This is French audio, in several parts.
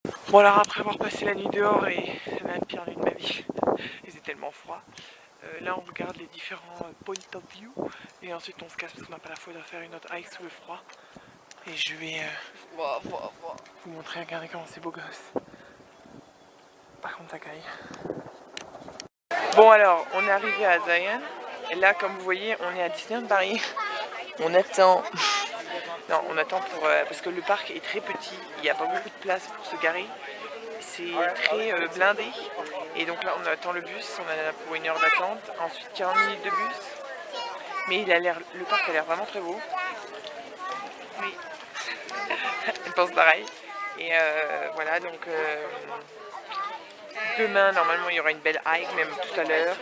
Bon alors après avoir passé la nuit dehors et c'est la pire nuit de ma vie, il faisait tellement froid. Là on regarde les différents points of view et ensuite on se casse parce qu'on n'a pas la foi de faire une autre hike sous le froid. Et je vais vous montrer, regardez comment c'est beau gosse. Par contre ça caille. Bon alors on est arrivé à Zion et là comme vous voyez on est à Disneyland Paris. On attend. Non, on attend pour parce que le parc est très petit, il n'y a pas beaucoup de place pour se garer. C'est très blindé et donc là on attend le bus, on a pour 1 heure d'attente, ensuite 40 minutes de bus. Mais le parc a l'air vraiment très beau. Oui, elle pense pareil. Et voilà donc demain normalement il y aura une belle hike, même tout à l'heure,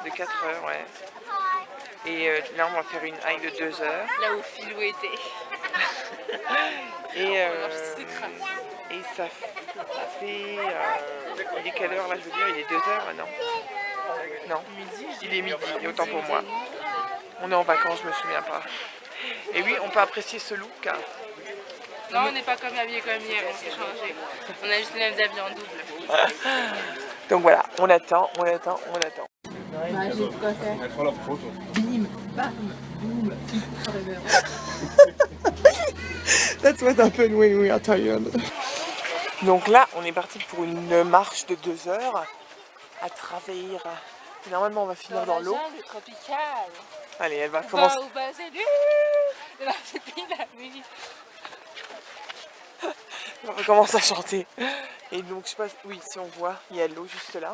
de 4 heures, ouais. Et là on va faire une hike de 2 heures. Là où Philou était. Et ça fait... il est quelle heure là je veux dire? Il est 2 heures maintenant? Non, Midi, il est midi, autant pour moi. On est en vacances, je me souviens pas. Et oui, on peut apprécier ce look. Non, on n'est pas comme habillés comme hier, on s'est changé. On a juste les mêmes habits en double. Donc voilà, on attend, on attend, on attend. Bah, j'ai de quoi faire. Bim, bam, boum, That's what happened when we are tired. Donc là, on est parti pour une marche de 2 heures à travers. Et normalement, on va finir dans l'eau. jungle tropicale. Allez, elle va commencer. C'est lui. Là, c'est pile la musique. On commence à chanter. Et donc, je sais pas, oui, si on voit, il y a l'eau juste là.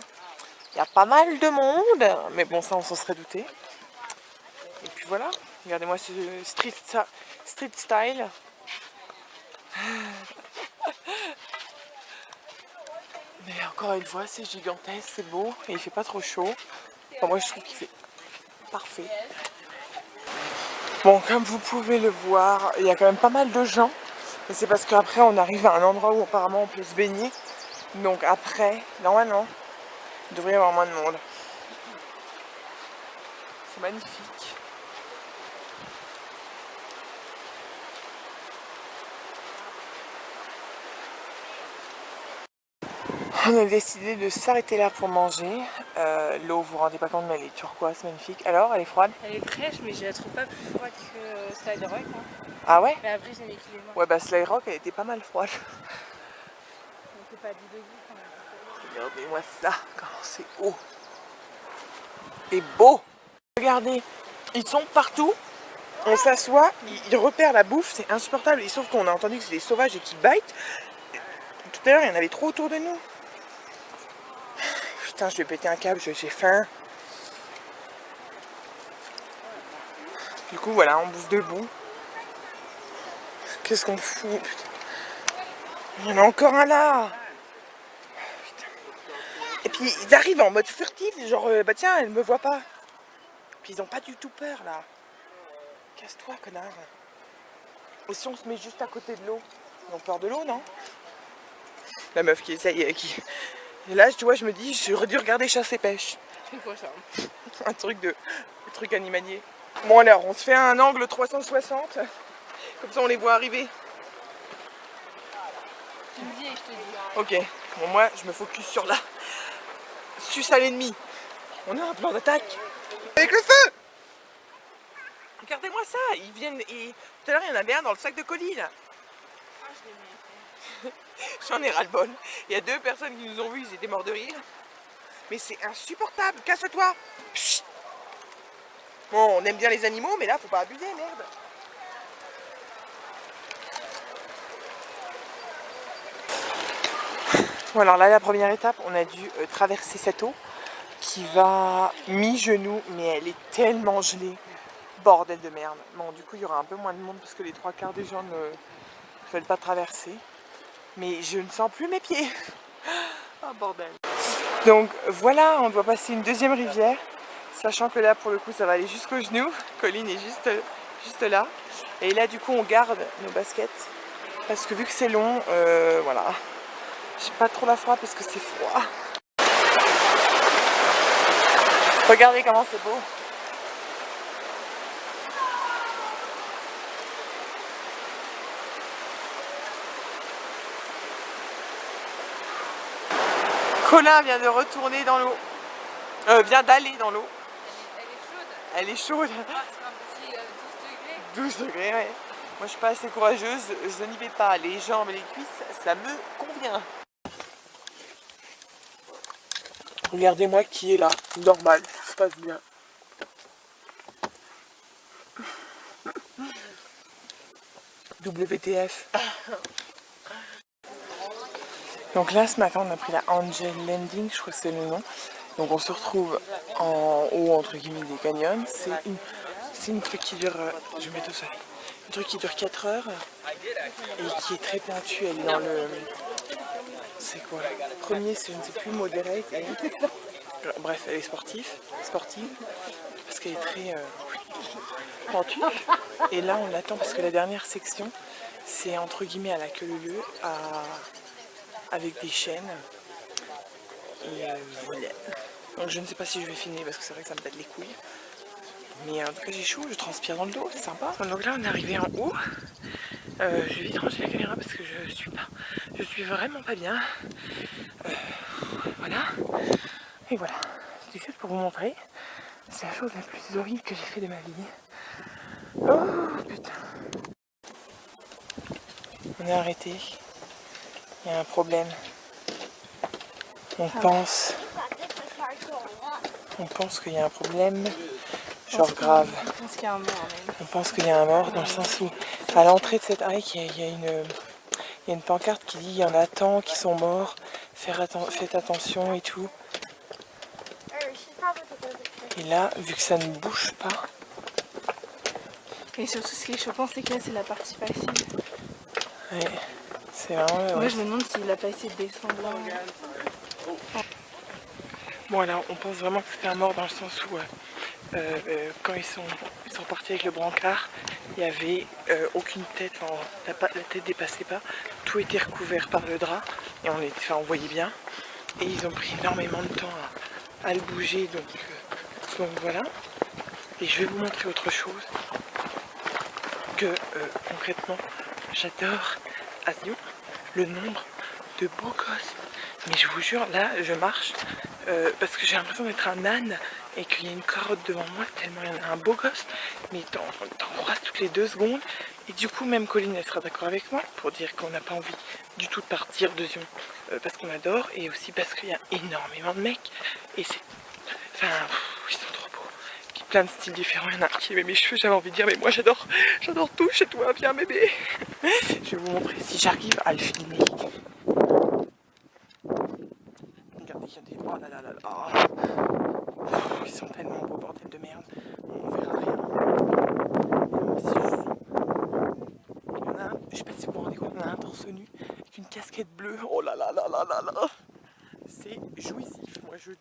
Il y a pas mal de monde, mais bon, ça, on s'en serait douté. Et puis voilà, regardez-moi ce street style. Mais encore une fois, c'est gigantesque, c'est beau et il fait pas trop chaud. Enfin, moi, je trouve qu'il fait parfait. Bon, comme vous pouvez le voir, il y a quand même pas mal de gens. Et c'est parce qu'après, on arrive à un endroit où apparemment on peut se baigner. Donc après, normalement, il devrait y avoir moins de monde. C'est magnifique. On a décidé de s'arrêter là pour manger. L'eau, vous vous rendez pas compte, mais elle est turquoise, magnifique. Alors, elle est froide? Elle est fraîche, mais je la trouve pas plus froide que Slide Rock. Hein. Ah ouais? Mais après, j'ai mis qu'il est mort. Ouais, bah Slide Rock, elle était pas mal froide. On fait pas 10 degrés quand même. Regardez-moi ça, comment c'est haut. Et beau. Regardez, ils sont partout. On s'assoit, ils repèrent la bouffe, c'est insupportable. Et sauf qu'on a entendu que c'est des sauvages et qu'ils bitent. Tout à l'heure, il y en avait trop autour de nous. Putain, je vais péter un câble, j'ai faim. Du coup, voilà, on bouffe debout. Qu'est-ce qu'on fout, putain. Il y en a encore un là. Putain. Et puis, ils arrivent en mode furtif, genre, bah tiens, elle me voit pas. Puis ils ont pas du tout peur, là. Casse-toi, connard. Et si on se met juste à côté de l'eau? Ils ont peur de l'eau, non? La meuf qui essaye, Et là, tu vois, je me dis, j'aurais dû regarder Chasse et Pêche. C'est quoi ça? Un truc animalier. Bon alors, on se fait un angle 360. Comme ça, on les voit arriver. Tu me dis et je te dis. Ok. Bon, moi, je me focus sur la suce à l'ennemi. On a un plan d'attaque. Avec le feu! Regardez-moi ça. Ils viennent... Et... Tout à l'heure, il y en avait un dans le sac de colis, là. Ah, je l'ai mis. J'en ai ras-le-bol. Il y a 2 personnes qui nous ont vus, ils étaient morts de rire. Mais c'est insupportable, casse-toi. Chut. Bon, on aime bien les animaux, mais là, faut pas abuser, merde. Bon, alors là, la première étape, on a dû traverser cette eau qui va mi-genou, mais elle est tellement gelée. Bordel de merde. Bon, du coup, il y aura un peu moins de monde parce que les 3/4 des gens ne veulent pas traverser. Mais je ne sens plus mes pieds. Oh bordel. Donc voilà, on doit passer une deuxième rivière. Sachant que là, pour le coup, ça va aller jusqu'aux genoux. Colline est juste là. Et là, du coup, on garde nos baskets. Parce que vu que c'est long, voilà. J'ai pas trop la foi parce que c'est froid. Regardez comment c'est beau. Colin vient de retourner dans l'eau. Vient d'aller dans l'eau. Elle est chaude. Elle est chaude. Ah, c'est un petit 12 degrés. 12 degrés, ouais. Moi je suis pas assez courageuse, je n'y vais pas. Les jambes et les cuisses, ça me convient. Regardez-moi qui est là, normal, tout se passe bien. WTF. Donc là ce matin on a pris la Angel Landing, je crois que c'est le nom. Donc on se retrouve en haut entre guillemets des canyons. C'est une truc qui dure, je vais mettre au soleil, un truc qui dure 4 heures et qui est très pointue. Elle est dans le, c'est quoi? Premier c'est je ne sais plus, moderate. Bref, elle est sportive parce qu'elle est très pentue. Et là on attend parce que la dernière section c'est entre guillemets à la queue leu leu avec des chaînes. Et voilà. Donc je ne sais pas si je vais filmer parce que c'est vrai que ça me pète les couilles. Mais en tout cas j'ai chaud, je transpire dans le dos, c'est sympa. Donc là on est arrivé en haut. Je vais vite ranger la caméra parce que je suis vraiment pas bien. Voilà. Et voilà. C'était juste pour vous montrer. C'est la chose la plus horrible que j'ai fait de ma vie. Oh putain. On est arrêté. Il y a un problème. On pense qu'il y a un problème, genre grave. Je pense qu'il y a un mort même. On pense qu'il y a un mort dans le sens où à l'entrée de cette hike, il y a une pancarte qui dit il y en a tant qui sont morts, faites attention et tout. Et là, vu que ça ne bouge pas. Et surtout ce qui est choquant c'est que là c'est la partie facile. Ouais, c'est vraiment. Ouais. Moi je me demande s'il a pas essayé de descendre là. Bon alors on pense vraiment que c'était un mort dans le sens où quand ils sont partis avec le brancard, il n'y avait aucune tête, enfin, la tête dépassait pas, tout était recouvert par le drap et on voyait bien. Et ils ont pris énormément de temps à le bouger, donc voilà. Et je vais vous montrer autre chose que concrètement j'adore à Sion, le nombre de beaux gosses. Mais je vous jure, là je marche parce que j'ai l'impression d'être un âne et qu'il y a une carotte devant moi tellement il y en a un beau gosse, mais t'en croises toutes les 2 secondes. Et du coup même Colline elle sera d'accord avec moi pour dire qu'on n'a pas envie du tout de partir de Sion parce qu'on adore et aussi parce qu'il y a énormément de mecs et c'est... Enfin, ils sont trop beaux. Plein de styles différents, il y en a un qui aimait mes cheveux, j'avais envie de dire mais moi j'adore tout chez toi, viens bébé. Je vais vous montrer si j'arrive à le filmer. Regardez, il y a des... Oh là là là là. Ils sont tellement beaux, bordel de merde. On verra rien. Il y en a un, je sais pas si vous vous rendez compte, on a un torse nu avec une casquette bleue. Oh là là là là là là. C'est jouissif, moi je dis.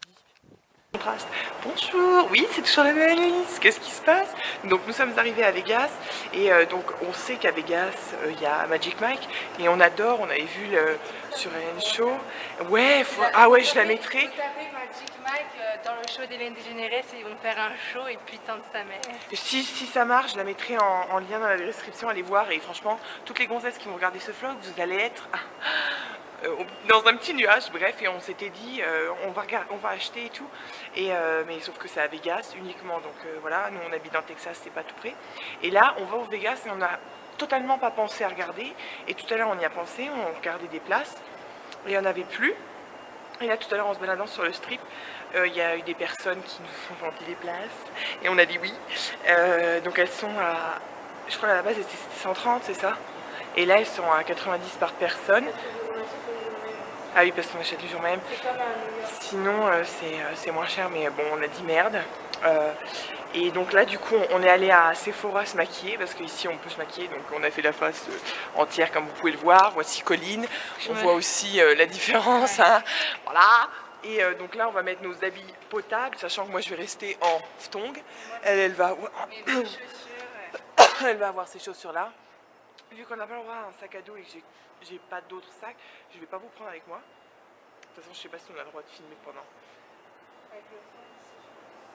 Contraste. Bonjour, oui c'est toujours la même Alice, qu'est-ce qui se passe? Donc nous sommes arrivés à Vegas et donc on sait qu'à Vegas il y a Magic Mike et on adore, on avait vu sur Ellen Show. Ouais, ah ouais je la mettrai. Vous tapez Magic Mike dans le show d'Hélène DeGeneres et ils vont faire un show et putain de sa mère. Si ça marche, je la mettrai en lien dans la description, allez voir et franchement toutes les gonzesses qui vont regarder ce vlog, vous allez être... dans un petit nuage, bref, et on s'était dit on va acheter et tout, et mais sauf que c'est à Vegas uniquement, donc voilà, nous on habite dans le Texas, c'est pas tout près, et là on va au Vegas et on a totalement pas pensé à regarder, et tout à l'heure on y a pensé, on regardait des places, et il n'y en avait plus, et là tout à l'heure en se baladant sur le strip, il y a eu des personnes qui nous ont vendu des places, et on a dit oui, donc elles sont à, je crois à la base c'était 130, c'est ça, et là elles sont à 90 par personne. Ah oui, parce qu'on achète le jour même. Sinon, c'est moins cher, mais bon, on a dit merde. Et donc là, du coup, on est allé à Sephora se maquiller, parce qu'ici, on peut se maquiller. Donc, on a fait la face entière, comme vous pouvez le voir. Voici Colline. On voit aussi la différence. Hein. Voilà. Et donc là, on va mettre nos habits potables, sachant que moi, je vais rester en tongs. Elle va... Elle va avoir ces chaussures-là. Vu qu'on n'a pas le droit à un sac à dos et que j'ai pas d'autres sacs, je vais pas vous prendre avec moi. De toute façon, je sais pas si on a le droit de filmer pendant.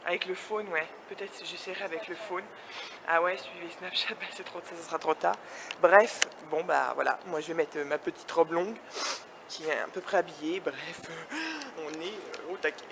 Avec le phone, ouais. Peut-être j'essaierai avec le phone. Ah ouais, suivez Snapchat, ça sera trop tard. Bref, bon bah voilà, moi je vais mettre ma petite robe longue. qui est à peu près habillé. Bref, on est au taquet.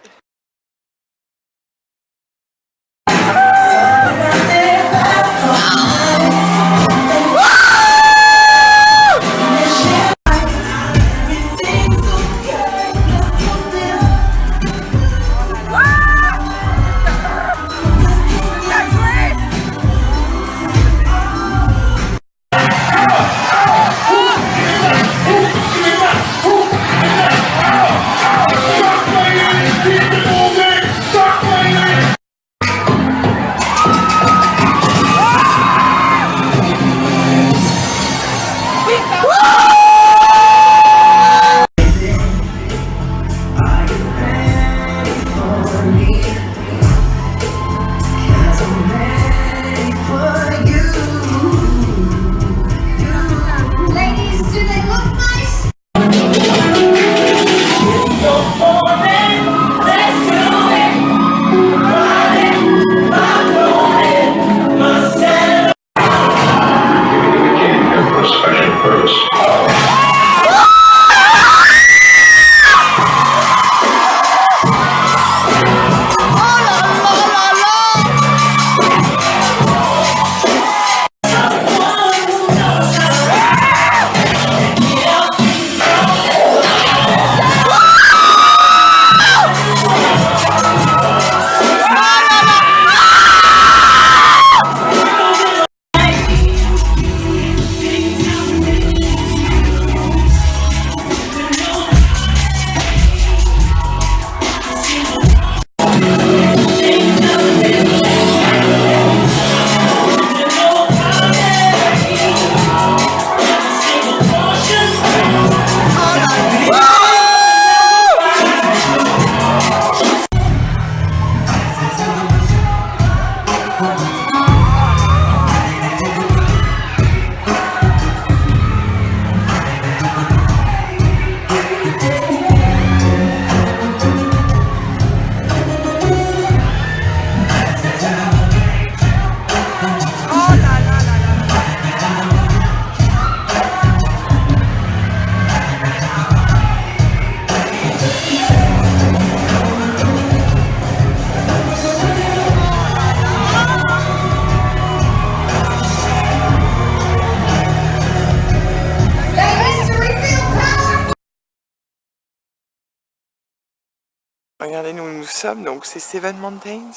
Regardez, nous sommes, donc c'est Seven Mountains,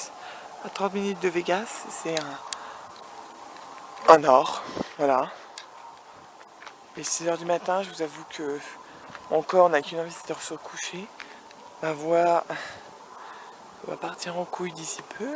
à 30 minutes de Vegas. C'est un or, voilà. Et 6 h du matin, je vous avoue que encore on n'a qu'une envie, c'est de se recoucher. Ma voix va partir en couille d'ici peu.